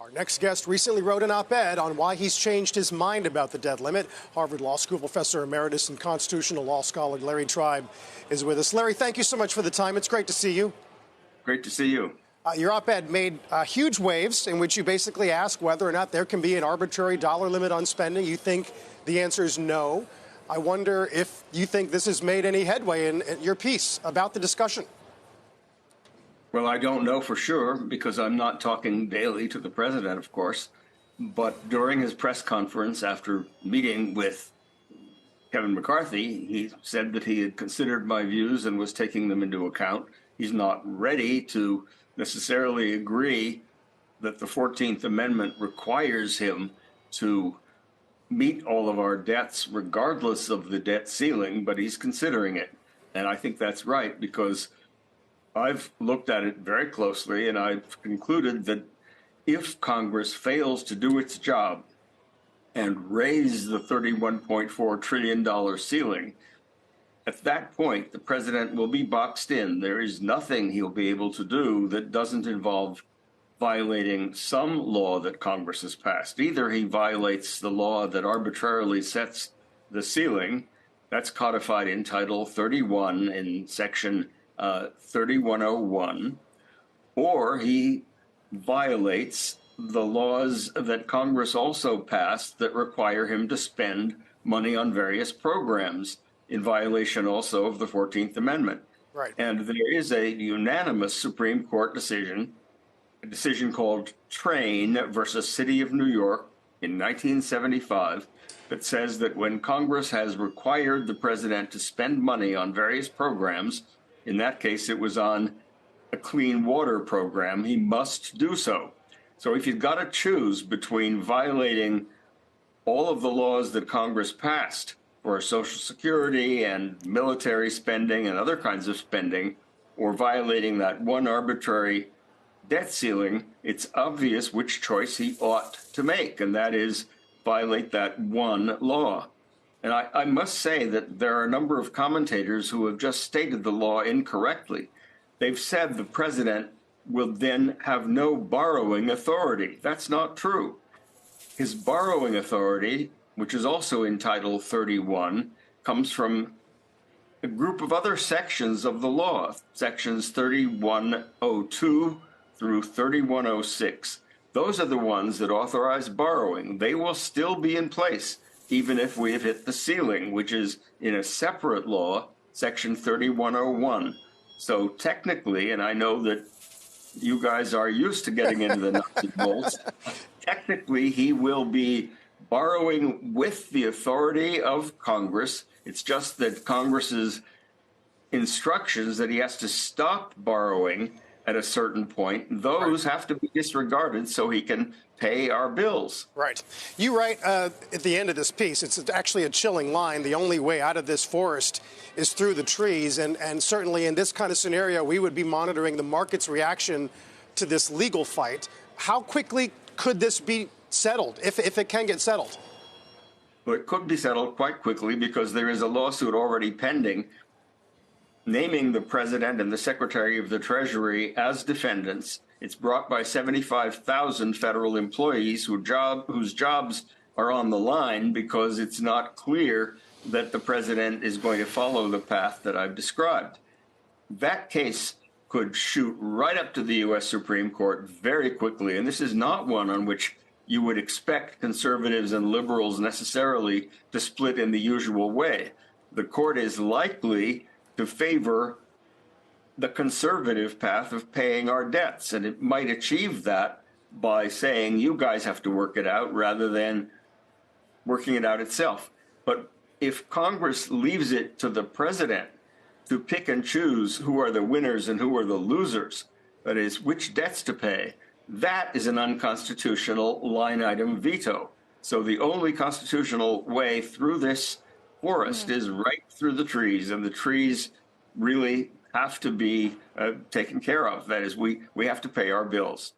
Our next guest recently wrote an op-ed on why he's changed his mind about the debt limit. Harvard Law School professor emeritus and constitutional law scholar Larry Tribe is with us. Larry, thank you so much for the time. It's great to see you. Great to see you. Your op-ed made huge waves in which you basically ask whether or not there can be an arbitrary dollar limit on spending. You think the answer is no. I wonder if you think this has made any headway in your piece about the discussion. Well, I don't know for sure because I'm not talking daily to the president, of course. But during his press conference after meeting with Kevin McCarthy, he said that he had considered my views and was taking them into account. He's not ready to necessarily agree that the 14th Amendment requires him to meet all of our debts regardless of the debt ceiling, but he's considering it. And I think that's right because I've looked at it very closely and I've concluded that if Congress fails to do its job and raise the $31.4 trillion ceiling, at that point, the president will be boxed in. There is nothing he'll be able to do that doesn't involve violating some law that Congress has passed. Either he violates the law that arbitrarily sets the ceiling, that's codified in Title 31 in Section 3101, or he violates the laws that Congress also passed that require him to spend money on various programs in violation also of the 14th Amendment. Right. And there is a unanimous Supreme Court decision, a decision called Train versus City of New York in 1975, that says that when Congress has required the president to spend money on various programs, in that case, it was on a clean water program, he must do so. So if you've got to choose between violating all of the laws that Congress passed for Social Security and military spending and other kinds of spending, or violating that one arbitrary debt ceiling, it's obvious which choice he ought to make, and that is violate that one law. And I must say that there are a number of commentators who have just stated the law incorrectly. They've said the president will then have no borrowing authority. That's not true. His borrowing authority, which is also in Title 31, comes from a group of other sections of the law, sections 3102 through 3106. Those are the ones that authorize borrowing. They will still be in place even if we have hit the ceiling, which is in a separate law, Section 3101. So technically, and I know that you guys are used to getting into the nuts and bolts, technically he will be borrowing with the authority of Congress. It's just that Congress's instructions that he has to stop borrowing at a certain point, those have to be disregarded so he can pay our bills. Right. You write at the end of this piece, it's actually a chilling line, the only way out of this forest is through the trees. And certainly in this kind of scenario, we would be monitoring the market's reaction to this legal fight. How quickly could this be settled, if it can get settled? Well, it could be settled quite quickly because there is a lawsuit already pending naming the president and the secretary of the Treasury as defendants. It's brought by 75,000 federal employees whose jobs are on the line because it's not clear that the president is going to follow the path that I've described. That case could shoot right up to the U.S. Supreme Court very quickly, and this is not one on which you would expect conservatives and liberals necessarily to split in the usual way. The court is likely to favor the conservative path of paying our debts. And it might achieve that by saying, you guys have to work it out rather than working it out itself. But if Congress leaves it to the president to pick and choose who are the winners and who are the losers, that is, which debts to pay, that is an unconstitutional line item veto. So the only constitutional way through this forest is right through the trees, and the trees really have to be taken care of. That is, we have to pay our bills.